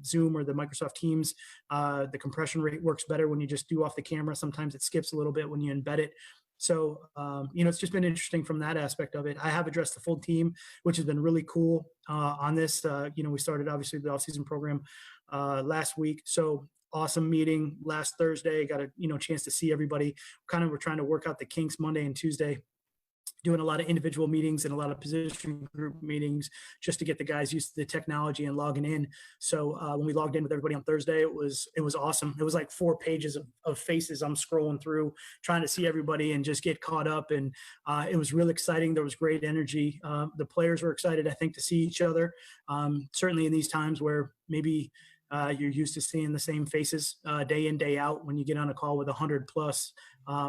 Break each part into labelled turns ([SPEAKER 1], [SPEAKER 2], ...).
[SPEAKER 1] Zoom or the Microsoft Teams, the compression rate works better when you just do off the camera. Sometimes it skips a little bit when you embed it. So, it's just been interesting from that aspect of it. I have addressed the full team, which has been really cool on this. We started obviously the offseason program last week. So awesome meeting last Thursday. Got a, chance to see everybody. We're trying to work out the kinks Monday and Tuesday, doing a lot of individual meetings and a lot of position group meetings just to get the guys used to the technology and logging in. So when we logged in with everybody on Thursday, it was awesome. It was like 4 pages of faces I'm scrolling through, trying to see everybody and just get caught up. And it was really exciting. There was great energy. The players were excited, I think, to see each other. Certainly in these times where maybe you're used to seeing the same faces day in, day out. When you get on a call with 100 plus,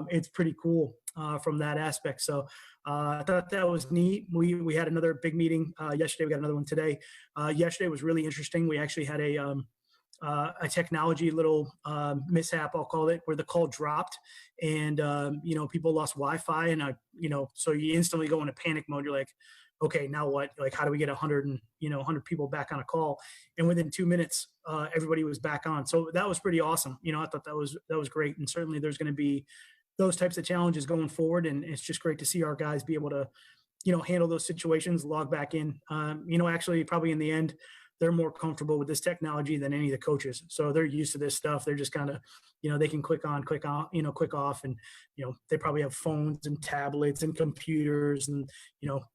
[SPEAKER 1] it's pretty cool from that aspect. So I thought that was neat. We had another big meeting yesterday. We got another one today. Yesterday was really interesting. We actually had a technology little mishap, I'll call it, where the call dropped and, people lost Wi-Fi. And, so you instantly go into panic mode. You're like, okay, now what? Like, how do we get 100 people back on a call? And within 2 minutes, everybody was back on. So that was pretty awesome. I thought that was great. And certainly there's going to be those types of challenges going forward. And it's just great to see our guys be able to, handle those situations, log back in. Actually probably in the end, they're more comfortable with this technology than any of the coaches. So they're used to this stuff. They're just kind of, they can click on, click off. And, they probably have phones and tablets and computers. And,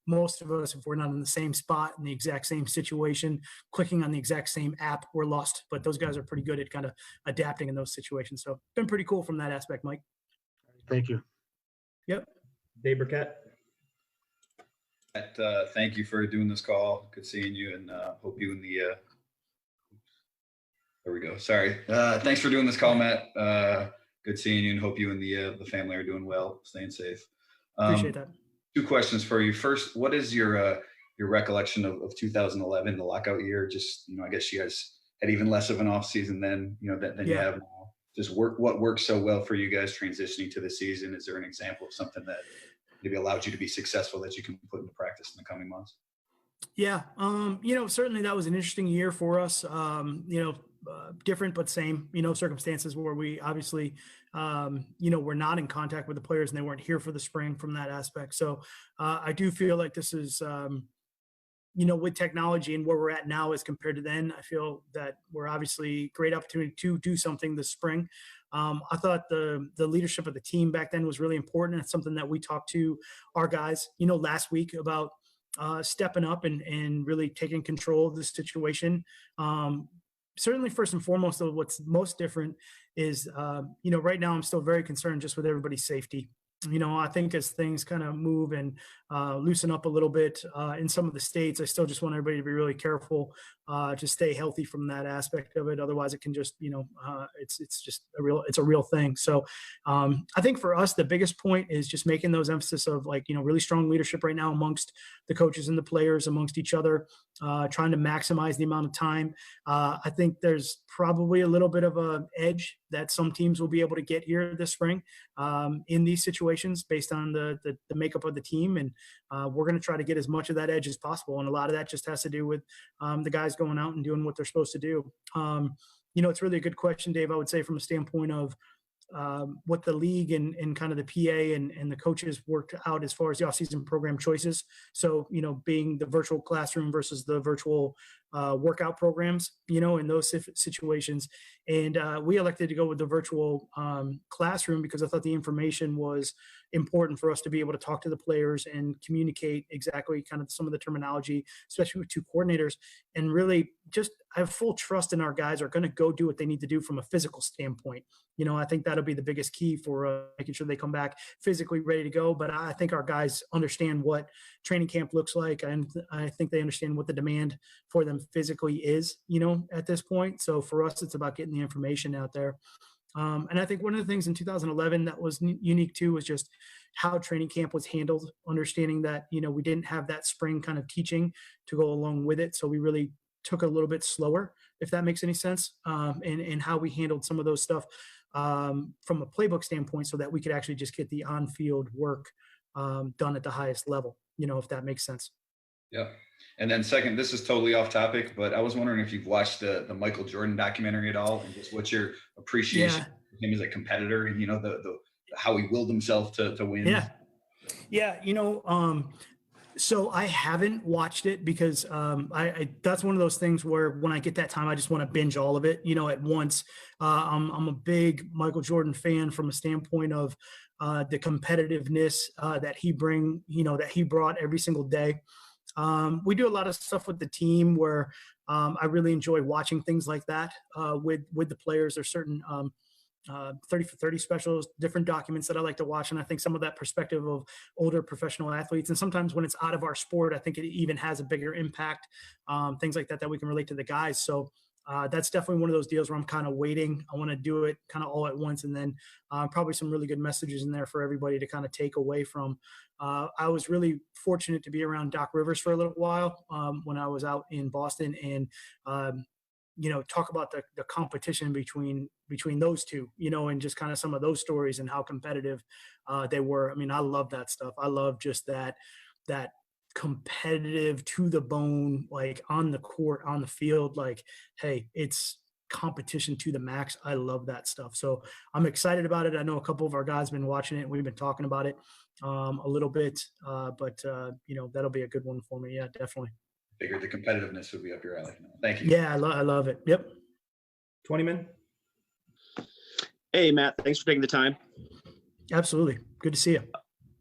[SPEAKER 1] most of us, if we're not in the same spot in the exact same situation, clicking on the exact same app, we're lost. But those guys are pretty good at kind of adapting in those situations. So it's been pretty cool from that aspect, Mike.
[SPEAKER 2] Thank you.
[SPEAKER 1] Yep.
[SPEAKER 3] Dave Burkett.
[SPEAKER 4] Thank you for doing this call. Good seeing you, and hope you and the there we go. Sorry. Thanks for doing this call, Matt. Good seeing you, and hope you and the family are doing well, staying safe.
[SPEAKER 1] Appreciate that.
[SPEAKER 4] 2 questions for you. First, what is your recollection of 2011, the lockout year? Just I guess you guys had even less of an off season then you have now. Just what worked so well for you guys transitioning to the season? Is there an example of something that maybe allowed you to be successful that you can put into practice in the coming months?
[SPEAKER 1] Yeah. Certainly that was an interesting year for us. Different but same, circumstances where we obviously, were not in contact with the players and they weren't here for the spring from that aspect. So I do feel like this is, with technology and where we're at now as compared to then, I feel that we're obviously great opportunity to do something this spring. I thought the leadership of the team back then was really important. It's something that we talked to our guys, last week about stepping up and really taking control of the situation. Certainly first and foremost, though, what's most different is, right now I'm still very concerned just with everybody's safety. I think as things kind of move and loosen up a little bit in some of the states, I still just want everybody to be really careful to stay healthy from that aspect of it. Otherwise, it can just, it's just a real thing. So I think for us, the biggest point is just making those emphasis of really strong leadership right now amongst the coaches and the players, amongst each other, trying to maximize the amount of time. I think there's probably a little bit of an edge that some teams will be able to get here this spring in these situations based on the makeup of the team. And we're going to try to get as much of that edge as possible. And a lot of that just has to do with the guys going out and doing what they're supposed to do. It's really a good question, Dave, I would say from a standpoint of what the league and kind of the PA and the coaches worked out as far as the offseason program choices. So, being the virtual classroom versus the virtual workout programs, in those situations. And we elected to go with the virtual classroom because I thought the information was important for us to be able to talk to the players and communicate exactly kind of some of the terminology, especially with 2 coordinators. And really just I have full trust in our guys are going to go do what they need to do from a physical standpoint. I think that'll be the biggest key for making sure they come back physically ready to go. But I think our guys understand what training camp looks like. And I think they understand what the demand for them physically is, at this point. So for us, it's about getting the information out there. And I think one of the things in 2011 that was unique too was just how training camp was handled, understanding that, we didn't have that spring kind of teaching to go along with it. So we really took a little bit slower, if that makes any sense, and how we handled some of those stuff from a playbook standpoint so that we could actually just get the on-field work done at the highest level, if that makes sense.
[SPEAKER 4] Yep. And then second, this is totally off topic, but I was wondering if you've watched the Michael Jordan documentary at all, and just what's your appreciation of him as a competitor, and the how he willed himself to win.
[SPEAKER 1] Yeah. So I haven't watched it because I that's one of those things where when I get that time, I just want to binge all of it, at once. I'm a big Michael Jordan fan from a standpoint of the competitiveness that he that he brought every single day. We do a lot of stuff with the team where I really enjoy watching things like that with the players. There's certain 30 for 30 specials, different documents that I like to watch. And I think some of that perspective of older professional athletes, and sometimes when it's out of our sport, I think it even has a bigger impact, things like that we can relate to the guys. So that's definitely one of those deals where I'm kind of waiting. I want to do it kind of all at once. And then probably some really good messages in there for everybody to kind of take away from. I was really fortunate to be around Doc Rivers for a little while when I was out in Boston, and talk about the competition between those two, and just kind of some of those stories and how competitive they were. I mean, I love that stuff. I love just that competitive to the bone, like on the court, on the field, like, hey, it's competition to the max. I love that stuff. So I'm excited about it. I know a couple of our guys have been watching it, and we've been talking about it a little bit, but that'll be a good one for me. Yeah, definitely.
[SPEAKER 4] Figured the competitiveness would be up your alley. Thank you.
[SPEAKER 1] Yeah, I love it. Yep.
[SPEAKER 2] 20-man.
[SPEAKER 3] Hey, Matt, thanks for taking the time.
[SPEAKER 1] Absolutely. Good to see you.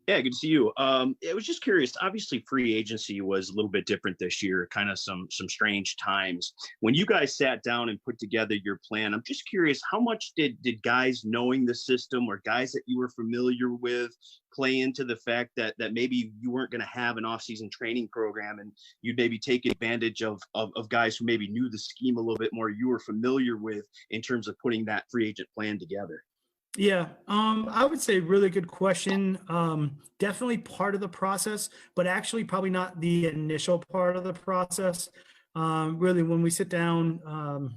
[SPEAKER 3] Yeah, good to see you. I was just curious. Obviously, free agency was a little bit different this year, kind of some strange times. When you guys sat down and put together your plan, I'm just curious, how much did guys knowing the system or guys that you were familiar with play into the fact that maybe you weren't going to have an off-season training program, and you'd maybe take advantage of guys who maybe knew the scheme a little bit more, you were familiar with in terms of putting that free agent plan together?
[SPEAKER 1] Yeah, I would say really good question. Definitely part of the process, but actually probably not the initial part of the process. Really, when we sit down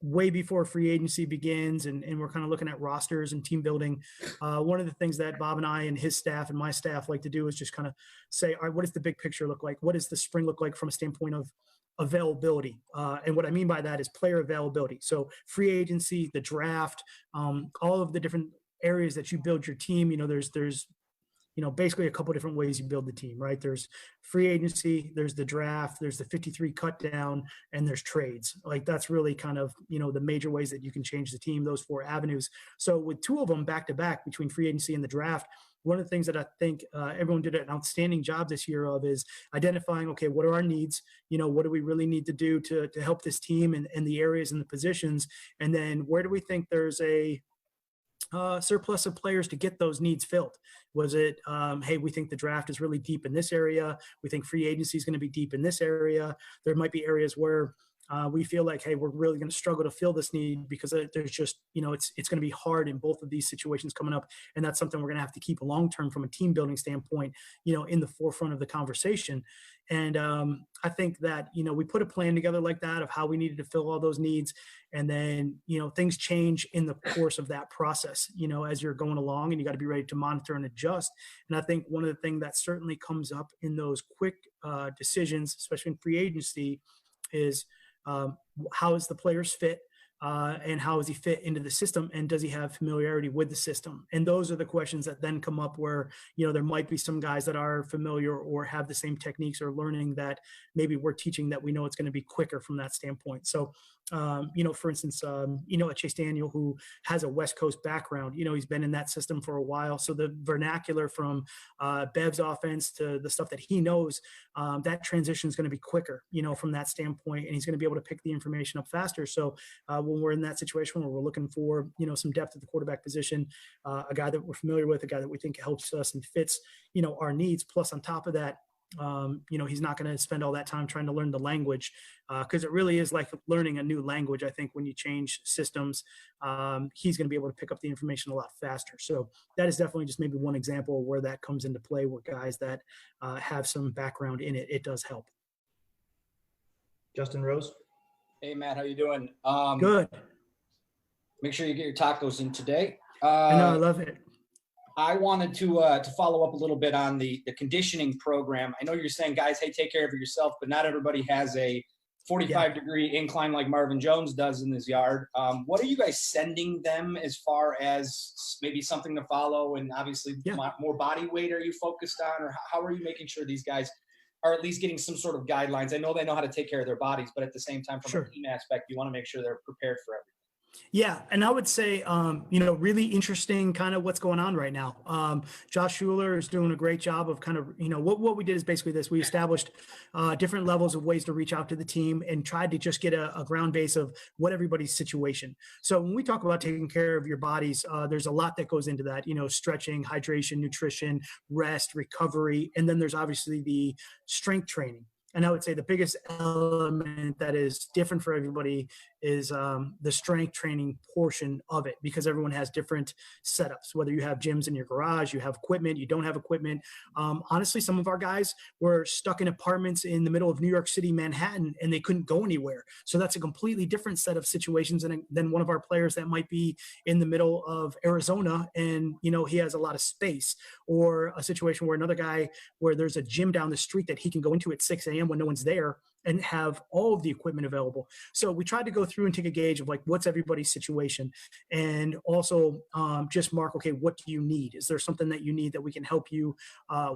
[SPEAKER 1] way before free agency begins and we're kind of looking at rosters and team building, one of the things that Bob and I and his staff and my staff like to do is just kind of say, all right, what does the big picture look like? What does the spring look like from a standpoint of availability? And what I mean by that is player availability. So free agency, the draft, all of the different areas that you build your team, there's basically a couple different ways you build the team, right? There's free agency, there's the draft, there's the 53 cut down, and there's trades. Like that's really kind of, the major ways that you can change the team, those 4 avenues. So with 2 of them back to back between free agency and the draft, one of the things that I think everyone did an outstanding job this year of is identifying, okay, what are our needs? What do we really need to do to help this team and the areas and the positions? And then where do we think there's a surplus of players to get those needs filled? Was it, hey, we think the draft is really deep in this area. We think free agency is going to be deep in this area. There might be areas where we feel like, hey, we're really going to struggle to fill this need because there's just, it's going to be hard in both of these situations coming up. And that's something we're going to have to keep long-term from a team building standpoint, in the forefront of the conversation. And I think that, we put a plan together like that of how we needed to fill all those needs. And then, things change in the course of that process, as you're going along, and you got to be ready to monitor and adjust. And I think one of the things that certainly comes up in those quick decisions, especially in free agency, is how is the player's fit and how is he fit into the system, and does he have familiarity with the system? And those are the questions that then come up where, there might be some guys that are familiar or have the same techniques or learning that maybe we're teaching that we know it's going to be quicker from that standpoint. So, for instance, a Chase Daniel who has a West Coast background, he's been in that system for a while. So the vernacular from Bev's offense to the stuff that he knows, that transition is going to be quicker, from that standpoint, and he's going to be able to pick the information up faster. So when we're in that situation where we're looking for, some depth at the quarterback position, a guy that we're familiar with, a guy that we think helps us and fits, our needs. Plus on top of that, he's not going to spend all that time trying to learn the language, because it really is like learning a new language. I think when you change systems, he's going to be able to pick up the information a lot faster. So that is definitely just maybe one example where that comes into play, where guys that have some background in it, it does help.
[SPEAKER 2] Justin Rose.
[SPEAKER 5] Hey, Matt, how you doing?
[SPEAKER 1] Good.
[SPEAKER 5] Make sure you get your tacos in today.
[SPEAKER 1] I know, I love it.
[SPEAKER 5] I wanted to follow up a little bit on the conditioning program. I know you're saying, guys, hey, take care of yourself, but not everybody has a 45-degree incline like Marvin Jones does in his yard. What are you guys sending them as far as maybe something to follow? And obviously more body weight are you focused on, or how are you making sure these guys are at least getting some sort of guidelines? I know they know how to take care of their bodies, but at the same time, from a team aspect, you want to make sure they're prepared for everything.
[SPEAKER 1] Yeah. And I would say, really interesting kind of what's going on right now. Josh Schuler is doing a great job of kind of, what we did is basically this. We established different levels of ways to reach out to the team and tried to just get a ground base of what everybody's situation. So when we talk about taking care of your bodies, there's a lot that goes into that, stretching, hydration, nutrition, rest, recovery. And then there's obviously the strength training. And I would say the biggest element that is different for everybody is the strength training portion of it, because everyone has different setups, whether you have gyms in your garage, you have equipment, you don't have equipment. Honestly, some of our guys were stuck in apartments in the middle of New York City, Manhattan, and they couldn't go anywhere. So that's a completely different set of situations than one of our players that might be in the middle of Arizona and, he has a lot of space, or a situation where another guy where there's a gym down the street that he can go into at 6 a.m. when no one's there and have all of the equipment available. So we tried to go through and take a gauge of like, what's everybody's situation, and also just mark, okay, what do you need? Is there something that you need that we can help you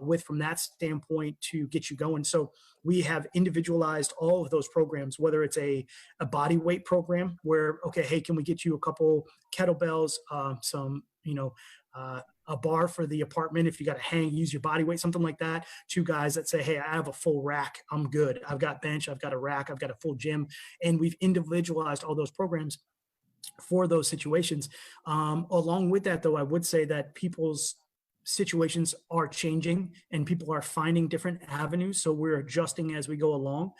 [SPEAKER 1] with from that standpoint to get you going? So we have individualized all of those programs, whether it's a body weight program where, okay, hey, can we get you a couple kettlebells, some, a bar for the apartment if you got to use your body weight, something like that, to guys that say, hey, I have a full rack, I'm good. I've got bench, I've got a rack, I've got a full gym. And we've individualized all those programs for those situations. Along with that, though, I would say that people's situations are changing and people are finding different avenues. So we're adjusting as we go along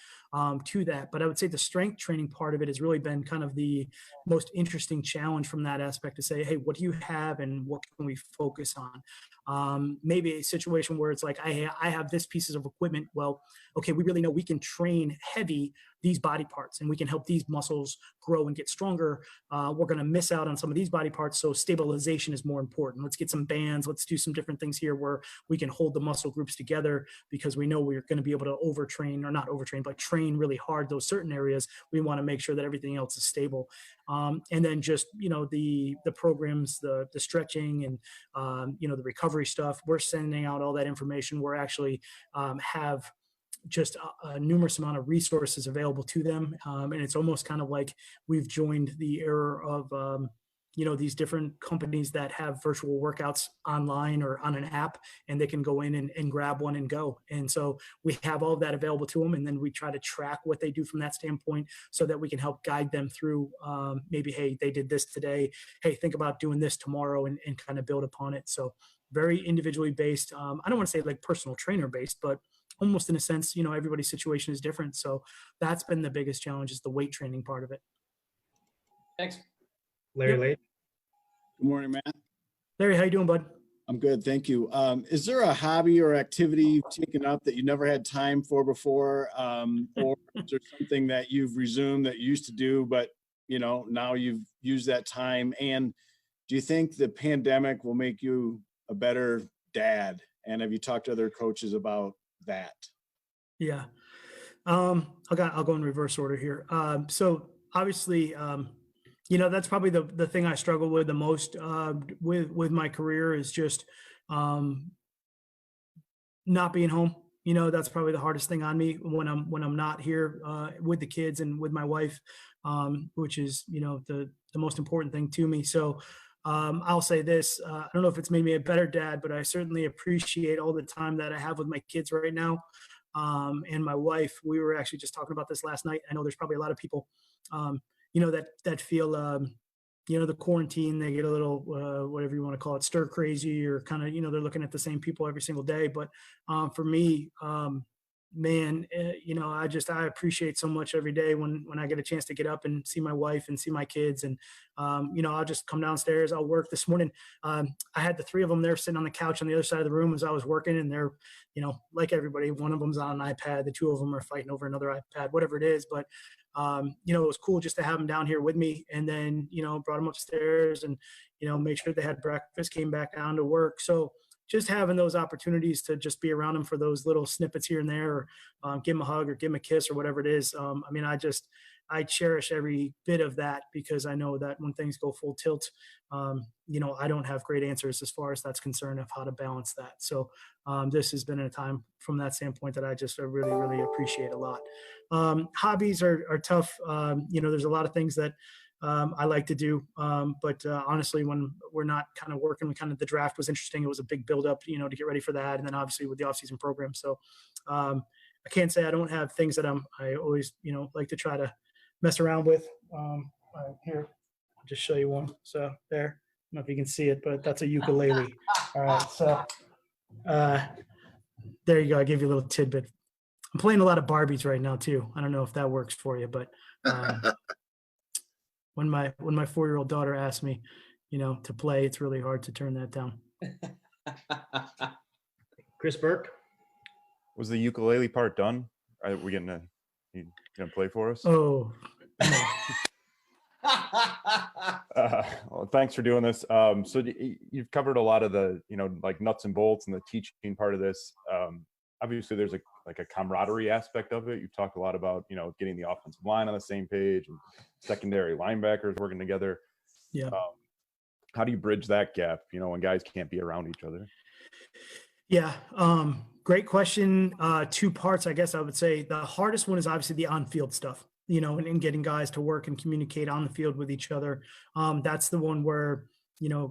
[SPEAKER 1] to that. But I would say the strength training part of it has really been kind of the most interesting challenge from that aspect, to say, hey, what do you have and what can we focus on? Maybe a situation where it's like, I have this pieces of equipment. Well, okay, we really know we can train heavy these body parts and we can help these muscles grow and get stronger. We're going to miss out on some of these body parts. So stabilization is more important. Let's get some bands. Let's do some different things here where we can hold the muscle groups together, because we know we're going to be able to but train really hard those certain areas. We want to make sure that everything else is stable. And then just, the programs, the stretching and, the recovery stuff, we're sending out all that information. We're actually have just a numerous amount of resources available to them. And it's almost kind of like we've joined the era of, these different companies that have virtual workouts online or on an app, and they can go in and grab one and go. And so we have all of that available to them. And then we try to track what they do from that standpoint so that we can help guide them through maybe, hey, they did this today. Hey, think about doing this tomorrow, and kind of build upon it. So very individually based. I don't want to say like personal trainer based, but almost in a sense, everybody's situation is different. So that's been the biggest challenge, is the weight training part of it.
[SPEAKER 5] Thanks.
[SPEAKER 2] Larry Lake.
[SPEAKER 6] Good morning, Matt.
[SPEAKER 1] Larry, how you doing, bud?
[SPEAKER 6] I'm good, thank you. Is there a hobby or activity you've taken up that you never had time for before? Or is there something that you've resumed that you used to do, but now you've used that time? And do you think the pandemic will make you a better dad? And have you talked to other coaches about that?
[SPEAKER 1] Yeah. I'll go in reverse order here. So obviously, that's probably the thing I struggle with the most with my career, is just not being home. That's probably the hardest thing on me when I'm not here with the kids and with my wife, which is, the most important thing to me. So I'll say this, I don't know if it's made me a better dad, but I certainly appreciate all the time that I have with my kids right now. And my wife, we were actually just talking about this last night. I know there's probably a lot of people, that feel, the quarantine, they get a little, whatever you want to call it, stir crazy, or kind of, they're looking at the same people every single day. But for me, man, I appreciate so much every day when I get a chance to get up and see my wife and see my kids. And, I'll just come downstairs, I'll work. This morning, I had the three of them there sitting on the couch on the other side of the room as I was working, and they're, like everybody, one of them's on an iPad, the two of them are fighting over another iPad, whatever it is. But it was cool just to have them down here with me, and then, brought them upstairs and, made sure they had breakfast, came back down to work. So just having those opportunities to just be around them for those little snippets here and there, or give them a hug or give them a kiss or whatever it is. I cherish every bit of that, because I know that when things go full tilt, I don't have great answers as far as that's concerned of how to balance that. So this has been a time from that standpoint that I just really, really appreciate a lot. Hobbies are tough. There's a lot of things that I like to do. But honestly, when we're not kind of working, the draft was interesting. It was a big buildup, to get ready for that. And then obviously with the offseason program. So I can't say I don't have things that I always, like to try to mess around with. Here, I'll just show you one. So there, I don't know if you can see it, but that's a ukulele. All right. So there you go. I gave you a little tidbit. I'm playing a lot of Barbies right now too. I don't know if that works for you, but when my 4-year-old daughter asked me, to play, it's really hard to turn that down.
[SPEAKER 2] Chris Burke.
[SPEAKER 7] Was the ukulele part done? Are we you gonna play for us?
[SPEAKER 1] Oh.
[SPEAKER 7] Well, thanks for doing this. So you've covered a lot of the, like nuts and bolts and the teaching part of this. Obviously there's a camaraderie aspect of it. You've talked a lot about, getting the offensive line on the same page and secondary linebackers working together.
[SPEAKER 1] Yeah.
[SPEAKER 7] How do you bridge that gap, when guys can't be around each other?
[SPEAKER 1] Yeah. Great question. 2 parts, I guess I would say. The hardest one is obviously the on-field stuff, and getting guys to work and communicate on the field with each other. That's the one where,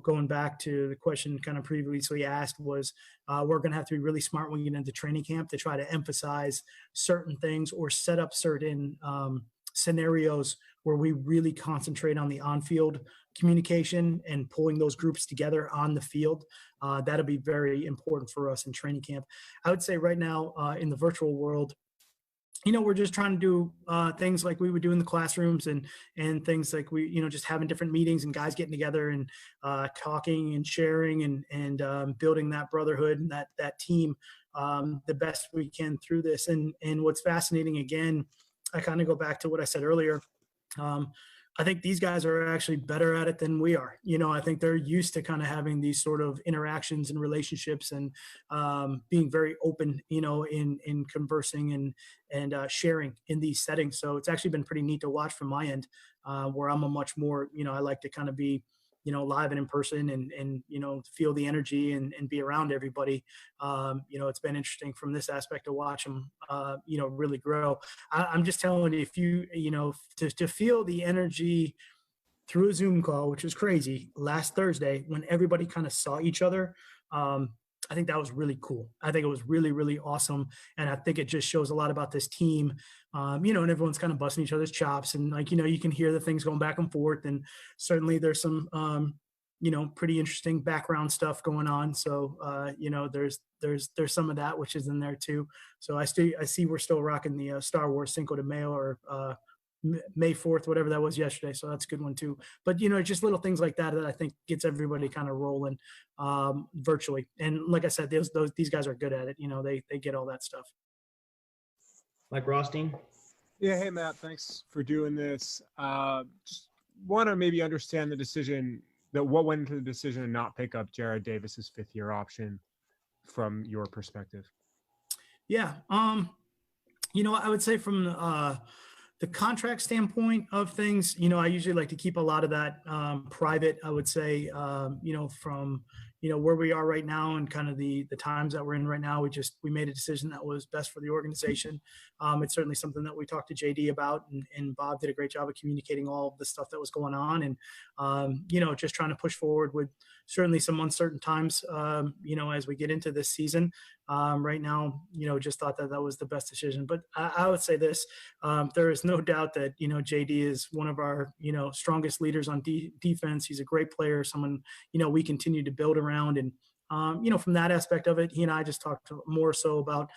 [SPEAKER 1] going back to the question kind of previously asked was, we're going to have to be really smart when we get into training camp to try to emphasize certain things or set up certain scenarios where we really concentrate on the on-field communication and pulling those groups together on the field. That'll be very important for us in training camp. I would say right now in the virtual world, we're just trying to do things like we would do in the classrooms and things like we, just having different meetings and guys getting together and talking and sharing and building that brotherhood and that team the best we can through this. And what's fascinating, again, I kind of go back to what I said earlier. I think these guys are actually better at it than we are. I think they're used to kind of having these sort of interactions and relationships and being very open, in conversing and sharing in these settings. So it's actually been pretty neat to watch from my end, where I'm a much more, I like to kind of be, live and in person and feel the energy and be around everybody. It's been interesting from this aspect to watch them, really grow. I'm just telling you, if you, to feel the energy through a Zoom call, which was crazy last Thursday when everybody kind of saw each other. I think that was really cool. I think it was really, really awesome. And I think it just shows a lot about this team, and everyone's kind of busting each other's chops and you can hear the things going back and forth. And certainly there's some, pretty interesting background stuff going on. So, there's some of that, which is in there too. So I see we're still rocking the Star Wars Cinco de Mayo or May 4th, whatever that was yesterday. So that's a good one too. But, just little things like that I think gets everybody kind of rolling virtually. And like I said, these guys are good at it. They get all that stuff.
[SPEAKER 2] Mike Rothstein.
[SPEAKER 8] Yeah. Hey, Matt, thanks for doing this. Just want to maybe understand what went into the decision to not pick up Jared Davis's 5th-year option from your perspective.
[SPEAKER 1] Yeah. I would say from the contract standpoint of things, I usually like to keep a lot of that private. I would say, from where we are right now and kind of the times that we're in right now, we made a decision that was best for the organization. It's certainly something that we talked to JD about, and Bob did a great job of communicating all of the stuff that was going on, and just trying to push forward with certainly some uncertain times, as we get into this season. Right now, just thought that was the best decision. But I would say this, there is no doubt that, JD is one of our, strongest leaders on defense. He's a great player, someone, we continue to build around. And, from that aspect of it, he and I just talked more so about,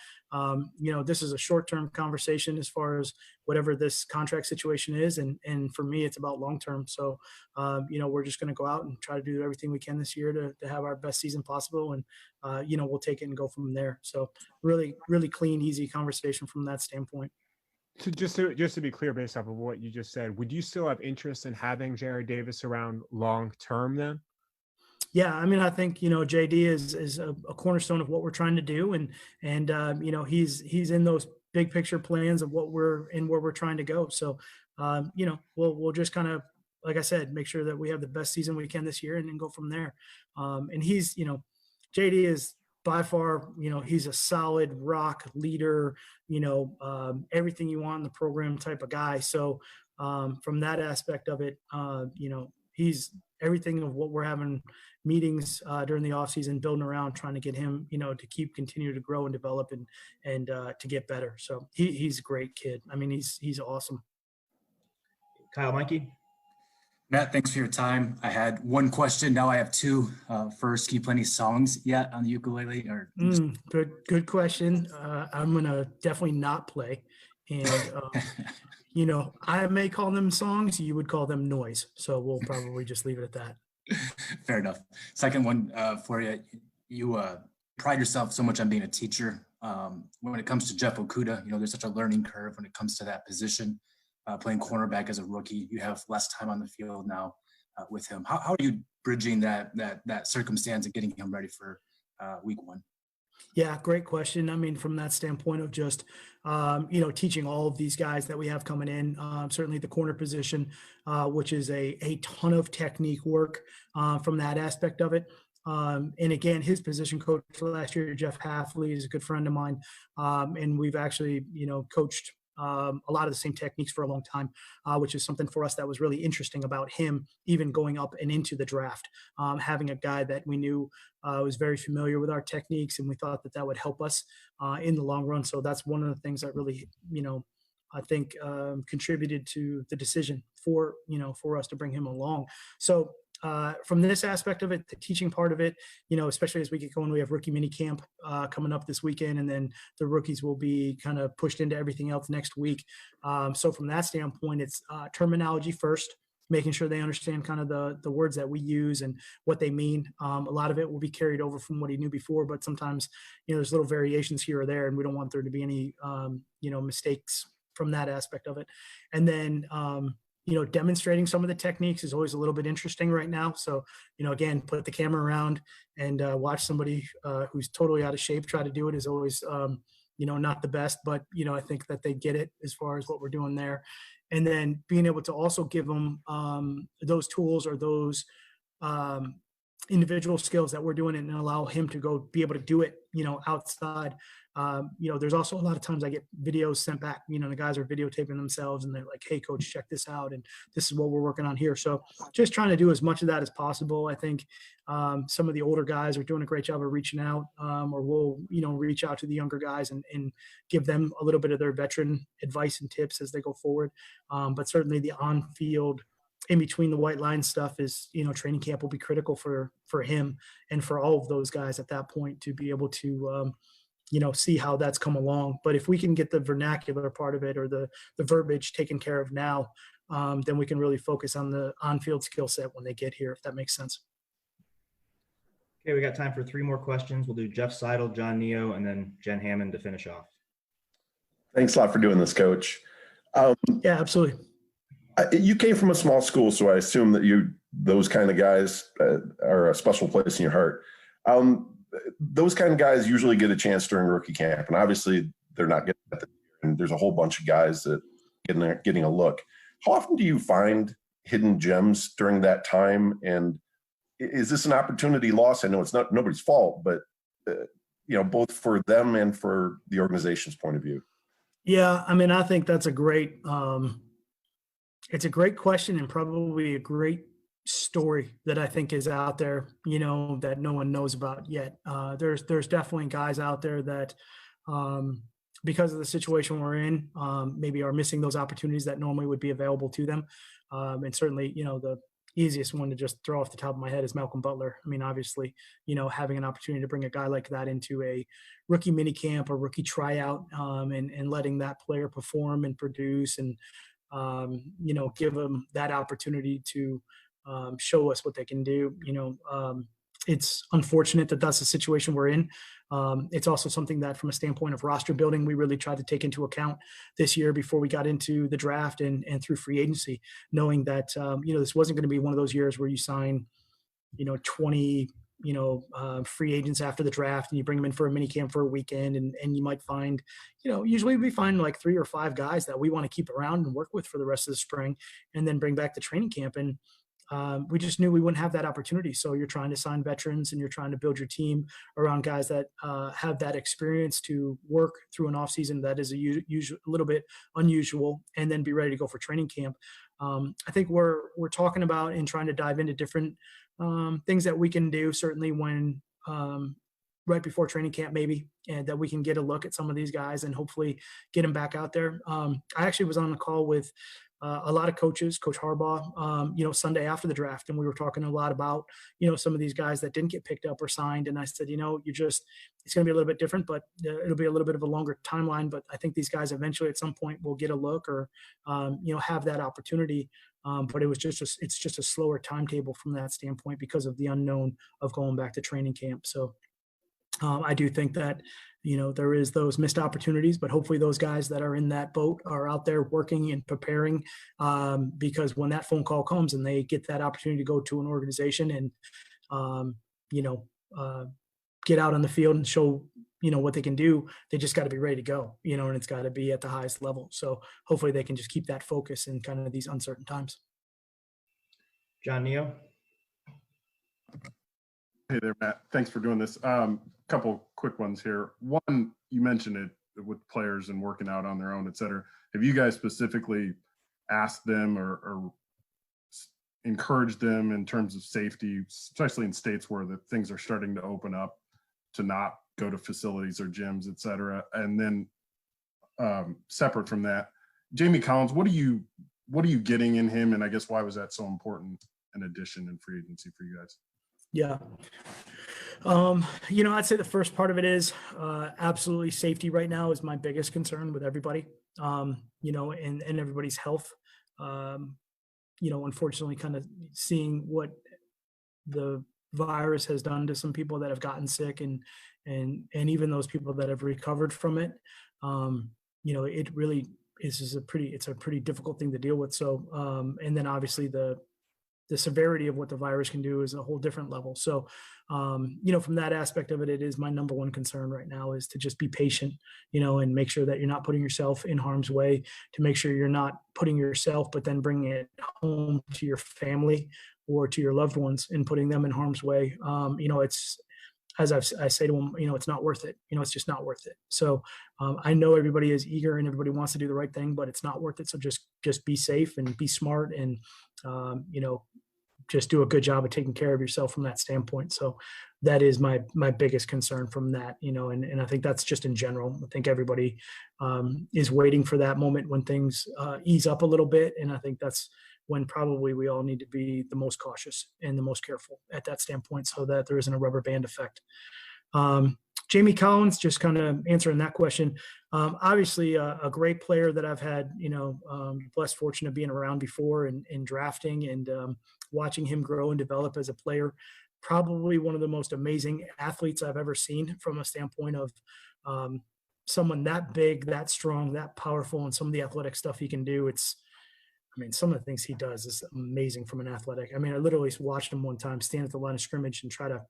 [SPEAKER 1] this is a short-term conversation as far as whatever this contract situation is. And for me, it's about long-term. So, we're just going to go out and try to do everything we can this year to have our best season possible. And, we'll take it and go from there. So really, really clean, easy conversation from that standpoint.
[SPEAKER 8] Just to be clear, based off of what you just said, would you still have interest in having Jared Davis around long term then?
[SPEAKER 1] Yeah, I mean, I think JD is a cornerstone of what we're trying to do, and he's in those big picture plans of what we're in, where we're trying to go. So we'll just kind of, like I said, make sure that we have the best season we can this year, and then go from there. And he's JD is by far he's a solid rock leader, everything you want in the program type of guy. So from that aspect of it, he's everything of what we're having meetings during the offseason, building around, trying to get him, to continue to grow and develop and to get better. So he's a great kid. I mean, he's awesome.
[SPEAKER 2] Kyle Meinke.
[SPEAKER 9] Matt, thanks for your time. I had one question. Now I have two. First, can you play any songs yet on the ukulele? Or
[SPEAKER 1] Good question. I'm gonna definitely not play, and I may call them songs. You would call them noise. So we'll probably just leave it at that.
[SPEAKER 9] Fair enough. Second one for you. You pride yourself so much on being a teacher. When it comes to Jeff Okuda, there's such a learning curve when it comes to that position. Playing cornerback as a rookie, you have less time on the field now with him. How are you bridging that circumstance and getting him ready for week one?
[SPEAKER 1] Yeah, great question. I mean, from that standpoint of just, teaching all of these guys that we have coming in, certainly the corner position, which is a ton of technique work from that aspect of it. And again, his position coach last year, Jeff Halfley, is a good friend of mine. And we've actually, coached a lot of the same techniques for a long time, which is something for us that was really interesting about him, even going up and into the draft, having a guy that we knew was very familiar with our techniques, and we thought that would help us in the long run. So that's one of the things that really, I think contributed to the decision for us to bring him along. So from this aspect of it, the teaching part of it, especially as we get going, we have rookie mini camp coming up this weekend, and then the rookies will be kind of pushed into everything else next week. So from that standpoint, it's terminology first, making sure they understand kind of the words that we use and what they mean. A lot of it will be carried over from what he knew before, but sometimes, there's little variations here or there, and we don't want there to be any, mistakes from that aspect of it. And then, demonstrating some of the techniques is always a little bit interesting right now. So, again, put the camera around and watch somebody who's totally out of shape try to do it is always, not the best, but, I think that they get it as far as what we're doing there. And then being able to also give them those tools or those individual skills that we're doing and allow him to go be able to do it, outside. There's also a lot of times I get videos sent back, the guys are videotaping themselves and they're like, hey coach, check this out. And this is what we're working on here. So just trying to do as much of that as possible. I think some of the older guys are doing a great job of reaching out, or we'll, reach out to the younger guys and give them a little bit of their veteran advice and tips as they go forward. But certainly the on-field, in between the white line stuff is, training camp will be critical for him and for all of those guys at that point to be able to, see how that's come along. But if we can get the vernacular part of it or the verbiage taken care of now, then we can really focus on the on-field skill set when they get here, if that makes sense.
[SPEAKER 2] Okay, we got time for 3 more questions. We'll do Jeff Seidel, John Neo, and then Jen Hammond to finish off.
[SPEAKER 10] Thanks a lot for doing this, Coach.
[SPEAKER 1] Yeah, absolutely.
[SPEAKER 10] You came from a small school, so I assume that those kind of guys are a special place in your heart. Those kind of guys usually get a chance during rookie camp, and obviously they're not getting it. And there's a whole bunch of guys that getting a look. How often do you find hidden gems during that time? And is this an opportunity loss? I know it's not nobody's fault, but both for them and for the organization's point of view.
[SPEAKER 1] Yeah, I mean, I think that's a great. It's a great question and probably a great story that I think is out there, that no one knows about yet. There's definitely guys out there that, because of the situation we're in, maybe are missing those opportunities that normally would be available to them. And certainly, the easiest one to just throw off the top of my head is Malcolm Butler. I mean, obviously, having an opportunity to bring a guy like that into a rookie mini camp or rookie tryout, and letting that player perform and produce and, give them that opportunity to show us what they can do, it's unfortunate that that's the situation we're in. It's also something that from a standpoint of roster building, we really tried to take into account this year before we got into the draft and through free agency, knowing that, this wasn't going to be one of those years where you sign, 20, free agents after the draft and you bring them in for a mini camp for a weekend. And you might find, usually we find like 3 or 5 guys that we want to keep around and work with for the rest of the spring and then bring back to training camp. And we just knew we wouldn't have that opportunity. So you're trying to sign veterans and you're trying to build your team around guys that have that experience to work through an offseason that is a little bit unusual and then be ready to go for training camp. I think we're talking about and trying to dive into different things that we can do, certainly when right before training camp, maybe, and that we can get a look at some of these guys and hopefully get them back out there. I actually was on a call with a lot of coaches, Coach Harbaugh, Sunday after the draft. And we were talking a lot about, some of these guys that didn't get picked up or signed. And I said, it's going to be a little bit different, but it'll be a little bit of a longer timeline. But I think these guys eventually at some point will get a look or, have that opportunity. But it's just a slower timetable from that standpoint because of the unknown of going back to training camp. So I do think that, there is those missed opportunities, but hopefully those guys that are in that boat are out there working and preparing because when that phone call comes and they get that opportunity to go to an organization and, get out on the field and show, what they can do, they just got to be ready to go, and it's got to be at the highest level. So hopefully they can just keep that focus in kind of these uncertain times.
[SPEAKER 2] John Neo.
[SPEAKER 11] Hey there, Matt. Thanks for doing this. Couple quick ones here. One, you mentioned it with players and working out on their own, et cetera. Have you guys specifically asked them or encouraged them in terms of safety, especially in states where the things are starting to open up, to not go to facilities or gyms, et cetera? And then separate from that, Jamie Collins, what are you getting in him? And I guess why was that so important an addition in free agency for you guys?
[SPEAKER 1] Yeah. I'd say the first part of it is absolutely safety right now is my biggest concern with everybody, and everybody's health. Unfortunately, kind of seeing what the virus has done to some people that have gotten sick and even those people that have recovered from it. It really is a pretty difficult thing to deal with. So, and then obviously the severity of what the virus can do is a whole different level. So, from that aspect of it, it is my number one concern right now is to just be patient, and make sure that you're not putting yourself in harm's way, to make sure you're not putting yourself, but then bringing it home to your family or to your loved ones and putting them in harm's way. It's, as I say to them, it's not worth it. It's just not worth it. So I know everybody is eager and everybody wants to do the right thing, but it's not worth it. So just be safe and be smart and, just do a good job of taking care of yourself from that standpoint. So that is my biggest concern from that, and I think that's just in general. I think everybody is waiting for that moment when things ease up a little bit. And I think that's when probably we all need to be the most cautious and the most careful at that standpoint so that there isn't a rubber band effect. Jamie Collins, just kind of answering that question. Obviously a great player that I've had, blessed fortune of being around before and drafting and watching him grow and develop as a player. Probably one of the most amazing athletes I've ever seen from a standpoint of someone that big, that strong, that powerful, and some of the athletic stuff he can do. Some of the things he does is amazing from an athletic. I literally watched him one time stand at the line of scrimmage and try to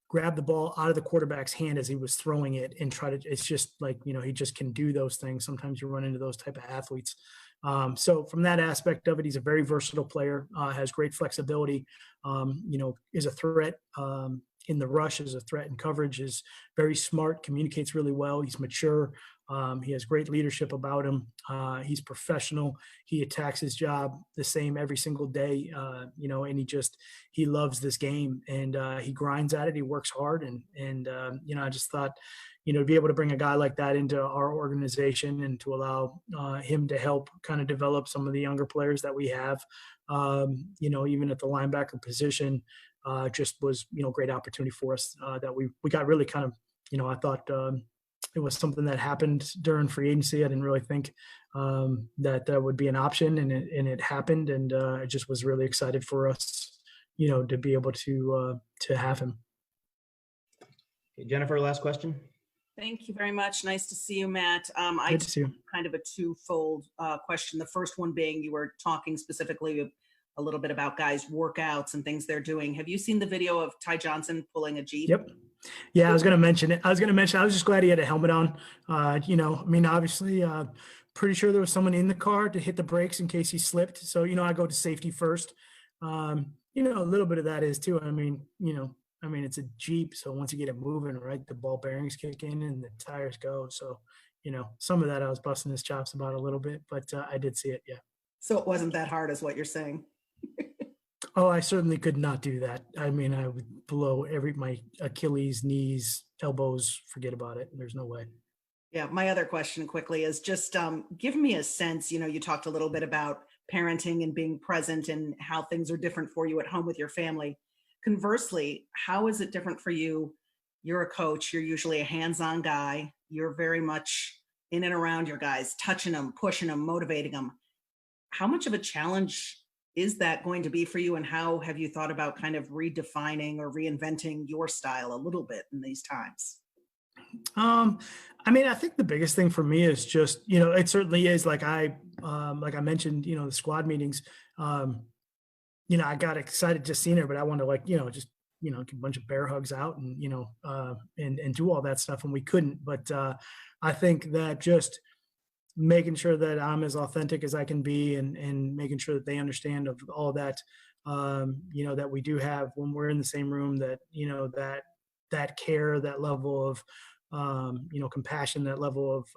[SPEAKER 1] grab the ball out of the quarterback's hand as he was throwing it and it's just like, he just can do those things. Sometimes you run into those type of athletes. So from that aspect of it, he's a very versatile player, has great flexibility, is a threat in the rush, is a threat in coverage, is very smart, communicates really well. He's mature. He has great leadership about him. He's professional. He attacks his job the same every single day, and he loves this game and he grinds at it. He works hard. And I just thought, to be able to bring a guy like that into our organization and to allow him to help kind of develop some of the younger players that we have, even at the linebacker position, just was, great opportunity for us that we got really kind of, I thought, it was something that happened during free agency. I didn't really think that would be an option, and it happened. And I just was really excited for us, to be able to have him.
[SPEAKER 2] Okay, Jennifer, last question.
[SPEAKER 12] Thank you very much. Nice to see you, Matt.
[SPEAKER 1] Good to see you.
[SPEAKER 12] Kind of a twofold question. The first one being, you were talking specifically a little bit about guys' workouts and things they're doing. Have you seen the video of Ty Johnson pulling a Jeep?
[SPEAKER 1] Yep. Yeah, I was going to mention it. I was just glad he had a helmet on. Obviously, pretty sure there was someone in the car to hit the brakes in case he slipped. So, I go to safety first. A little bit of that is too. It's a Jeep. So once you get it moving, right, the ball bearings kick in and the tires go. So, some of that I was busting his chops about a little bit, but I did see it. Yeah.
[SPEAKER 12] So it wasn't that hard is what you're saying.
[SPEAKER 1] Oh, I certainly could not do that. I would blow my Achilles, knees, elbows, forget about it. There's no way.
[SPEAKER 12] Yeah. My other question quickly is just give me a sense, you talked a little bit about parenting and being present and how things are different for you at home with your family. Conversely, how is it different for you? You're a coach. You're usually a hands-on guy. You're very much in and around your guys, touching them, pushing them, motivating them. How much of a challenge is that going to be for you? And how have you thought about kind of redefining or reinventing your style a little bit in these times?
[SPEAKER 1] I think the biggest thing for me is just, it certainly is like I mentioned, the squad meetings, I got excited just seeing her, but I wanted to just get a bunch of bear hugs out and, and do all that stuff. And we couldn't, but, I think that just making sure that I'm as authentic as I can be and making sure that they understand of all that, that we do have when we're in the same room, that, that care, that level of, compassion, that level of,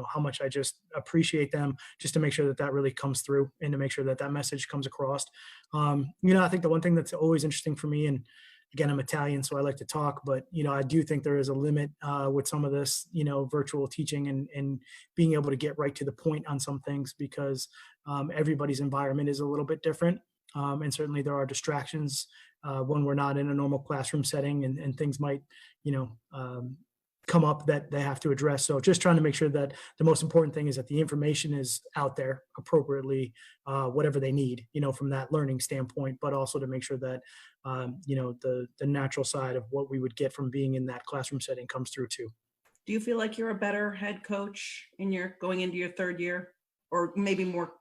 [SPEAKER 1] how much I just appreciate them, just to make sure that that really comes through and to make sure that that message comes across. I think the one thing that's always interesting for me, and again, I'm Italian, so I like to talk, but, I do think there is a limit with some of this, virtual teaching and being able to get right to the point on some things, because everybody's environment is a little bit different. And certainly there are distractions when we're not in a normal classroom setting, and things might, come up that they have to address. So just trying to make sure that the most important thing is that the information is out there appropriately, whatever they need, from that learning standpoint, but also to make sure that, the natural side of what we would get from being in that classroom setting comes through too.
[SPEAKER 12] Do you feel like you're a better head coach going into your third year, or maybe more,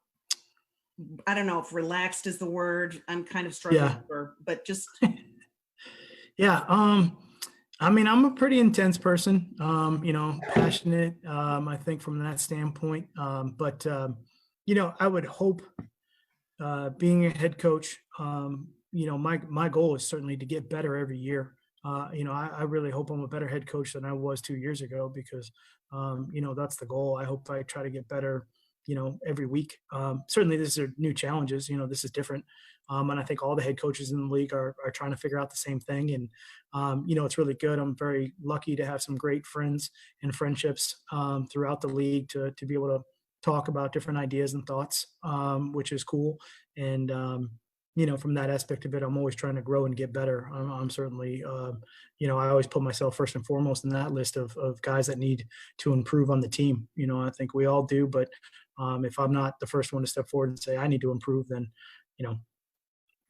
[SPEAKER 12] I don't know if relaxed is the word I'm kind of struggling for, but just.
[SPEAKER 1] Yeah. I'm a pretty intense person, passionate, I think from that standpoint. But I would hope being a head coach, my goal is certainly to get better every year. I really hope I'm a better head coach than I was 2 years ago, because, that's the goal. I hope I try to get better, every week. Certainly these are new challenges, this is different. And I think all the head coaches in the league are trying to figure out the same thing. And, it's really good. I'm very lucky to have some great friends and friendships throughout the league to be able to talk about different ideas and thoughts, which is cool. And, from that aspect of it, I'm always trying to grow and get better. I'm certainly, I always put myself first and foremost in that list of guys that need to improve on the team. I think we all do, but if I'm not the first one to step forward and say I need to improve, then,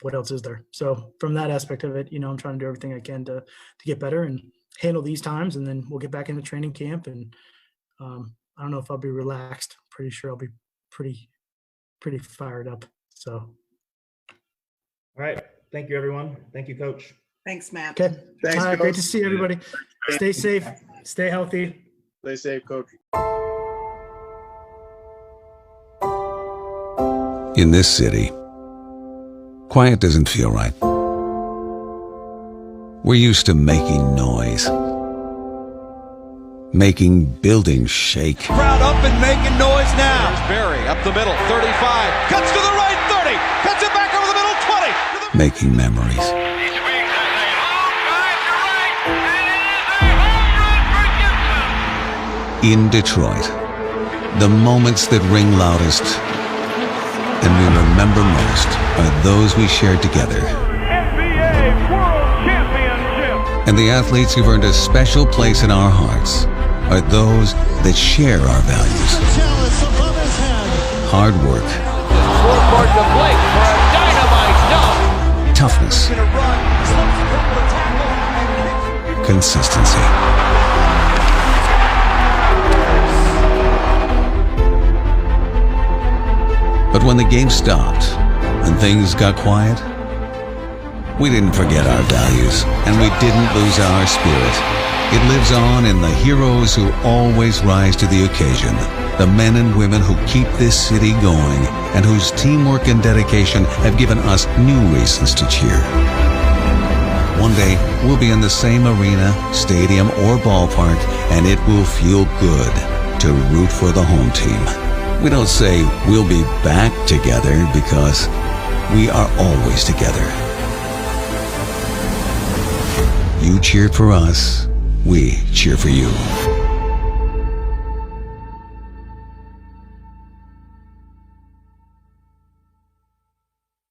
[SPEAKER 1] what else is there? So from that aspect of it, I'm trying to do everything I can to get better and handle these times, and then we'll get back into training camp. And I don't know if I'll be relaxed. Pretty sure I'll be pretty fired up. So.
[SPEAKER 2] All right. Thank you, everyone. Thank you, Coach.
[SPEAKER 12] Thanks, Matt.
[SPEAKER 1] Okay.
[SPEAKER 7] Thanks,
[SPEAKER 1] All right,
[SPEAKER 7] Coach.
[SPEAKER 1] great to see everybody. Stay safe. Stay healthy.
[SPEAKER 7] Stay safe, Coach.
[SPEAKER 13] In this city, quiet doesn't feel right. We're used to making noise, making buildings shake.
[SPEAKER 14] Crowd up and making noise now. There's Barry up the middle, 35, cuts to the right, 30, cuts it back over the middle, 20.
[SPEAKER 13] Making memories. In Detroit, the moments that ring loudest and we remember most are those we shared together.
[SPEAKER 14] NBA World Championship.
[SPEAKER 13] And the athletes who've earned a special place in our hearts are those that share our values. Hard work.
[SPEAKER 14] Forecourt to Blake for a dynamite dunk.
[SPEAKER 13] toughness, consistency. But when the game stopped and things got quiet, we didn't forget our values, and we didn't lose our spirit. It lives on in the heroes who always rise to the occasion, the men and women who keep this city going, and whose teamwork and dedication have given us new reasons to cheer. One day, we'll be in the same arena, stadium, or ballpark, and it will feel good to root for the home team. We don't say we'll be back together, because we are always together. You cheer for us, we cheer for you.